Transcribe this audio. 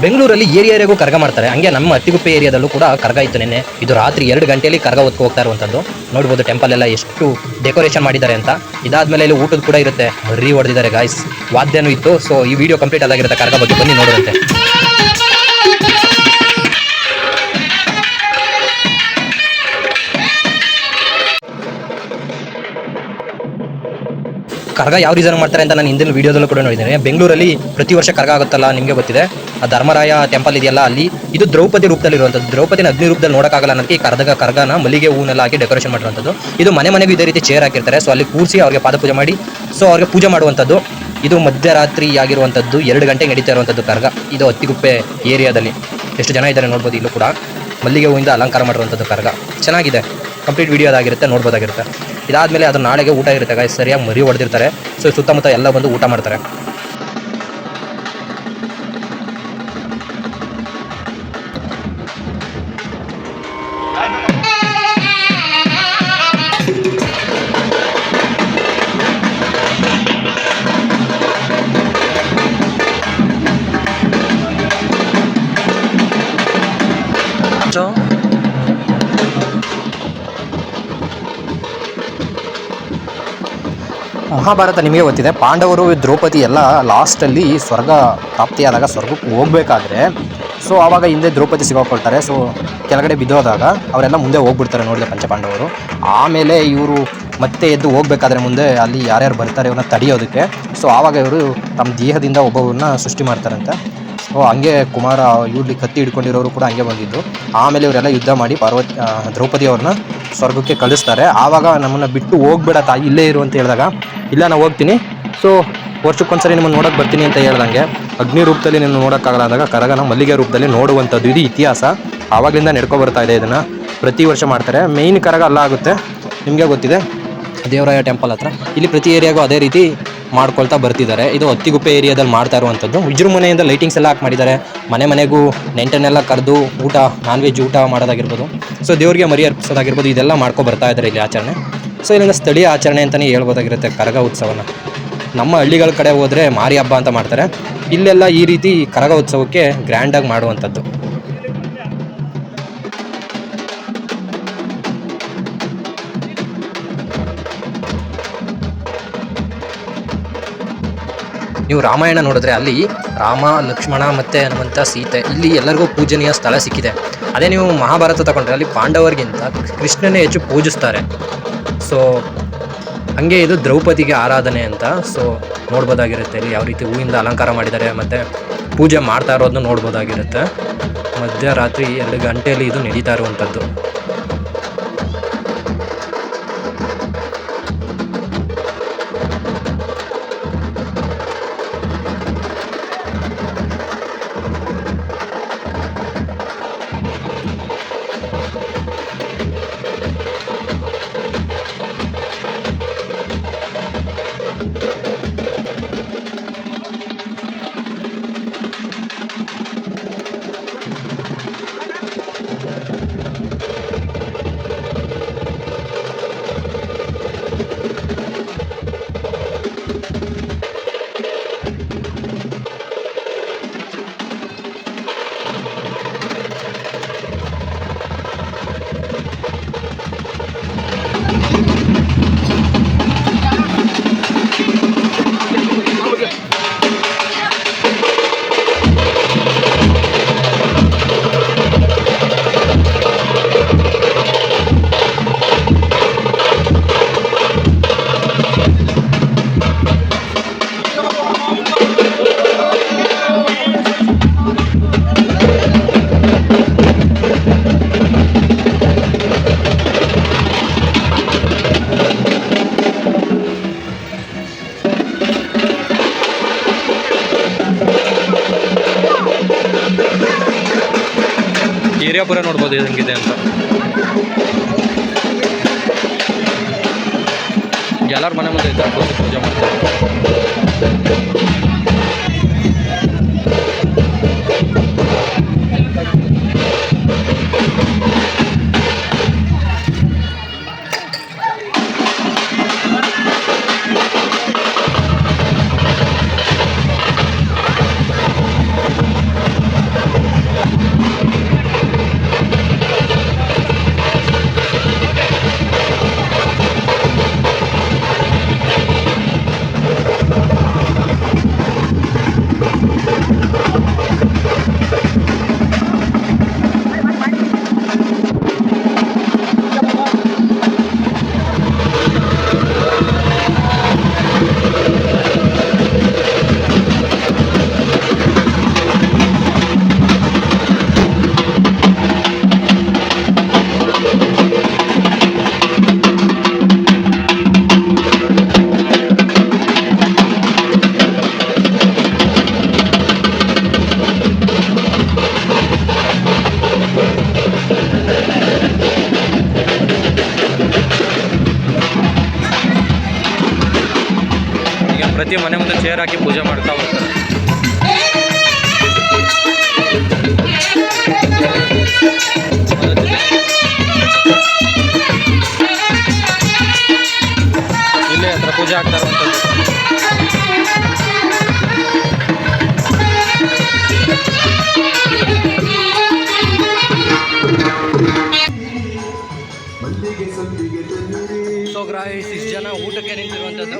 ಬೆಂಗಳೂರಲ್ಲಿ ಏರಿಯಾಗೂ ಕರ್ಗ ಮಾಡ್ತಾರೆ. ಹಂಗೆ ನಮ್ಮ ಅತ್ತಿಗುಪ್ಪೆ ಏರಿಯಾದಲ್ಲೂ ಕೂಡ ಕರ್ಗ ಇತ್ತು ನಿನ್ನೆ. ಇದು ರಾತ್ರಿ 2 ಗಂಟೆಯಲ್ಲಿ ಕರ್ಗ ಹೊತ್ಕೊ ಹೋಗ್ತಾ ಇರುವಂಥದ್ದು. ನೋಡ್ಬೋದು ಟೆಂಪಲ್ ಎಲ್ಲ ಎಷ್ಟು ಡೆಕೋರೇಷನ್ ಮಾಡಿದ್ದಾರೆ ಅಂತ. ಇದಾದ್ಮೇಲೆ ಇಲ್ಲಿ ಊಟದ ಕೂಡ ಇರುತ್ತೆ. ಮರ್ರಿ ಹೊಡೆದಿದ್ದಾರೆ ಗಾಯ್ಸ್. ವಾದ್ಯನೂ ಇತ್ತು. ಸೊ ಈ ವಿಡಿಯೋ ಕಂಪ್ಲೀಟ್ ಆದಾಗಿರುತ್ತೆ ಕರ್ಗ ಬಗ್ಗೆ, ಬನ್ನಿ ನೋಡುವಂತೆ. ಕರ್ಗ ಯಾವ ರೀಸನ್ ಮಾಡ್ತಾರೆ ಅಂತ ನಾನು ಹಿಂದಿನ ವಿಡಿಯೋದಲ್ಲೂ ಕೂಡ ನೋಡಿದ್ದೇನೆ. ಬೆಂಗಳೂರಲ್ಲಿ ಪ್ರತಿ ವರ್ಷ ಕರ್ಗ ಆಗುತ್ತಲ್ಲ, ನಿಮಗೆ ಗೊತ್ತಿದೆ. ಆ ಧರ್ಮರಾಯ ಟೆಂಪಲ್ ಇದೆಯಲ್ಲ, ಅಲ್ಲಿ ಇದು ದ್ರೌಪದಿ ರೂಪದಲ್ಲಿ ಇರುವಂಥದ್ದು. ದ್ರೌಪದಿನ ಅಗ್ನಿ ರೂಪದಲ್ಲಿ ನೋಡೋಕ್ಕಾಗಲ್ಲ ಅನ್ನೋದಕ್ಕೆ ಈ ಕರ್ಗನ ಮಲ್ಲಿಗೆ ಹೂನೆಲ್ಲ ಹಾಕಿ ಡೆಕೋರೇಷನ್ ಮಾಡಿರುವಂಥದ್ದು. ಇದು ಮನೆಗೂ ಇದೇ ರೀತಿ ಚೇರ್ ಹಾಕಿರ್ತಾರೆ. ಸೊ ಅಲ್ಲಿ ಕೂರಿಸಿ ಅವ್ರಿಗೆ ಪಾದಪೂಜೆ ಮಾಡಿ ಅವ್ರಿಗೆ ಪೂಜೆ ಮಾಡುವಂಥದ್ದು. ಇದು ಮಧ್ಯರಾತ್ರಿ ಆಗಿರುವಂಥದ್ದು, 2 ಗಂಟೆಗೆ ನಡೀತಾ ಇರುವಂಥದ್ದು ಕರ್ಗ. ಇದು ಅತ್ತಿಗುಪ್ಪೆ ಏರಿಯಾದಲ್ಲಿ ಎಷ್ಟು ಜನ ಇದ್ದಾರೆ ನೋಡ್ಬೋದು. ಇಲ್ಲೂ ಕೂಡ ಮಲ್ಲಿಗೆ ಹೂವಿಂದ ಅಲಂಕಾರ ಮಾಡಿರುವಂಥದ್ದು ಕರ್ಗ. ಚೆನ್ನಾಗಿದೆ. ಕಂಪ್ಲೀಟ್ ವಿಡಿಯೋ ಅದಾಗಿರುತ್ತೆ, ನೋಡ್ಬೋದಾಗಿರುತ್ತೆ. ಇದಾದಮೇಲೆ ಅದು ನಾಳೆಗೆ ಊಟ ಇರುತ್ತೆ ಗಾಯ್ಸ್. ಸರಿಯಾಗಿ ಮರಿ ಹೊಡೆದಿರ್ತಾರೆ. ಸೊ ಸುತ್ತಮುತ್ತ ಎಲ್ಲ ಬಂದು ಊಟ ಮಾಡ್ತಾರೆ. ಮಹಾಭಾರತ ನಿಮಗೆ ಗೊತ್ತಿದೆ. ಪಾಂಡವರು ದ್ರೌಪದಿ ಎಲ್ಲ ಲಾಸ್ಟಲ್ಲಿ ಸ್ವರ್ಗ ಪ್ರಾಪ್ತಿಯಾದಾಗ ಸ್ವರ್ಗಕ್ಕೆ ಹೋಗ್ಬೇಕಾದ್ರೆ ಸೊ ಆವಾಗ ಹಿಂದೆ ದ್ರೌಪದಿ ಸಿಗಾಕೊಳ್ತಾರೆ. ಸೊ ಕೆಳಗಡೆ ಬಿದ್ದೋದಾಗ ಅವರೆಲ್ಲ ಮುಂದೆ ಹೋಗ್ಬಿಡ್ತಾರೆ ನೋಡಿದೆ ಪಂಚಪಾಂಡವರು. ಆಮೇಲೆ ಇವರು ಮತ್ತೆ ಎದ್ದು ಹೋಗ್ಬೇಕಾದ್ರೆ ಮುಂದೆ ಅಲ್ಲಿ ಯಾರ್ಯಾರು ಬರ್ತಾರೆ ಇವ್ರನ್ನ ತಡೆಯೋದಕ್ಕೆ. ಸೊ ಆವಾಗ ಇವರು ತಮ್ಮ ದೇಹದಿಂದ ಒಬ್ಬವ್ರನ್ನ ಸೃಷ್ಟಿ ಮಾಡ್ತಾರಂತೆ. ಸೊ ಹಂಗೆ ಕುಮಾರ ಇವ್ರಲ್ಲಿ ಕತ್ತಿ ಹಿಡ್ಕೊಂಡಿರೋರು ಕೂಡ ಹಂಗೆ ಬಂದಿದ್ದು. ಆಮೇಲೆ ಇವರೆಲ್ಲ ಯುದ್ಧ ಮಾಡಿ ದ್ರೌಪದಿ ಅವ್ರನ್ನ ಸ್ವರ್ಗಕ್ಕೆ ಕಳಿಸ್ತಾರೆ. ಆವಾಗ ನಮ್ಮನ್ನು ಬಿಟ್ಟು ಹೋಗ್ಬೇಡ ತಾಯಿ, ಇಲ್ಲೇ ಇರು ಅಂತ ಹೇಳಿದಾಗ, ಇಲ್ಲ ನಾನು ಹೋಗ್ತೀನಿ, ಸೊ ವರ್ಷಕ್ಕೊಂದ್ಸರಿ ನಿಮ್ಮನ್ನು ನೋಡೋಕೆ ಬರ್ತೀನಿ ಅಂತ ಹೇಳ್ದಂಗೆ ಅಗ್ನಿ ರೂಪದಲ್ಲಿ ನಿಮ್ಮನ್ನು ನೋಡೋಕ್ಕಾಗಲ್ಲ ಅಂದಾಗ ಕರಗನ ಮಲ್ಲಿಗೆ ರೂಪದಲ್ಲಿ ನೋಡುವಂಥದ್ದು. ಇದು ಇತಿಹಾಸ. ಆವಾಗಲಿಂದ ನಡ್ಕೊ ಬರ್ತಾ ಇದೆ. ಇದನ್ನು ಪ್ರತಿ ವರ್ಷ ಮಾಡ್ತಾರೆ. ಮೇಯ್ನ್ ಕರಗ ಅಲ್ಲ ಆಗುತ್ತೆ, ನಿಮಗೆ ಗೊತ್ತಿದೆ, ದೇವರಾಯ ಟೆಂಪಲ್ ಹತ್ರ. ಇಲ್ಲಿ ಪ್ರತಿ ಏರಿಯಾಗೂ ಅದೇ ರೀತಿ ಮಾಡ್ಕೊಳ್ತಾ ಬರ್ತಿದ್ದಾರೆ. ಇದು ಅತ್ತಿಗುಪ್ಪೆ ಏರಿಯಾದಲ್ಲಿ ಮಾಡ್ತಾ ಇರುವಂಥದ್ದು. ವಿಜೃಂಭಣೆಯಿಂದ ಲೈಟಿಂಗ್ಸ್ ಎಲ್ಲ ಹಾಕಿ ಮಾಡಿದ್ದಾರೆ. ಮನೆಗೂ ನೆಂಟನ್ನೆಲ್ಲ ಕರೆದು ಊಟ, ನಾನ್ ವೆಜ್ ಊಟ ಮಾಡೋದಾಗಿರ್ಬೋದು, ಸೊ ದೇವರಿಗೆ ಮರಿ ಅರ್ಪಿಸೋದಾಗಿರ್ಬೋದು, ಇದೆಲ್ಲ ಮಾಡ್ಕೊ ಬರ್ತಾ ಇದ್ದಾರೆ ಇಲ್ಲಿ ಆಚರಣೆ. ಸೊ ಇಲ್ಲಿಂದ ಸ್ಥಳೀಯ ಆಚರಣೆ ಅಂತಲೇ ಹೇಳ್ಬೋದಾಗಿರುತ್ತೆ ಕರಗ ಉತ್ಸವನ. ನಮ್ಮ ಹಳ್ಳಿಗಳ ಕಡೆ ಹೋದರೆ ಮಾರಿ ಹಬ್ಬ ಅಂತ ಮಾಡ್ತಾರೆ. ಇಲ್ಲೆಲ್ಲ ಈ ರೀತಿ ಕರಗ ಉತ್ಸವಕ್ಕೆ ಗ್ರ್ಯಾಂಡಾಗಿ ಮಾಡುವಂಥದ್ದು. ನೀವು ರಾಮಾಯಣ ನೋಡಿದ್ರೆ ಅಲ್ಲಿ ರಾಮ, ಲಕ್ಷ್ಮಣ ಮತ್ತು ಹನುಮಂತ, ಸೀತೆ, ಇಲ್ಲಿ ಎಲ್ಲರಿಗೂ ಪೂಜನೀಯ ಸ್ಥಳ ಸಿಕ್ಕಿದೆ. ಅದೇ ನೀವು ಮಹಾಭಾರತ ತಗೊಂಡ್ರೆ ಅಲ್ಲಿ ಪಾಂಡವರಿಗಿಂತ ಕೃಷ್ಣನೇ ಹೆಚ್ಚು ಪೂಜಿಸ್ತಾರೆ. ಸೊ ಹಾಗೆ ಇದು ದ್ರೌಪದಿಗೆ ಆರಾಧನೆ ಅಂತ. ಸೊ ನೋಡ್ಬೋದಾಗಿರುತ್ತೆ ಇಲ್ಲಿ ಯಾವ ರೀತಿ ಹೂವಿಂದ ಅಲಂಕಾರ ಮಾಡಿದ್ದಾರೆ ಮತ್ತು ಪೂಜೆ ಮಾಡ್ತಾ ಇರೋದನ್ನು ನೋಡ್ಬೋದಾಗಿರುತ್ತೆ. ಮಧ್ಯರಾತ್ರಿ 2 ಗಂಟೆಯಲ್ಲಿ ಇದು ನಡೀತಾ ಇರುವಂಥದ್ದು. ಏರಿಯಾ ಪೂರ ನೋಡ್ಬೋದು ಹೆಂಗಿದೆ ಅಂತ. ಎಲ್ಲರ ಮನೆ ಮುಂದೆ ಇದ್ದಾರೆ, ಪೂಜೆ ಮಾಡ್ತಾರೆ. ಚೇರ್ ಹಾಕಿ ಪೂಜೆ ಮಾಡ್ತಾ ಹೋಗ್ತಾರೆ. ಇಲ್ಲೇ ಹತ್ರ ಪೂಜೆ ಆಗ್ತಾ ಇರುವಂಥದ್ದು. ಸೊ ಗ್ರಾಯ್ಸ್ ಇಷ್ಟು ಜನ ಊಟಕ್ಕೆ ನಿಂತಿರುವಂಥದ್ದು.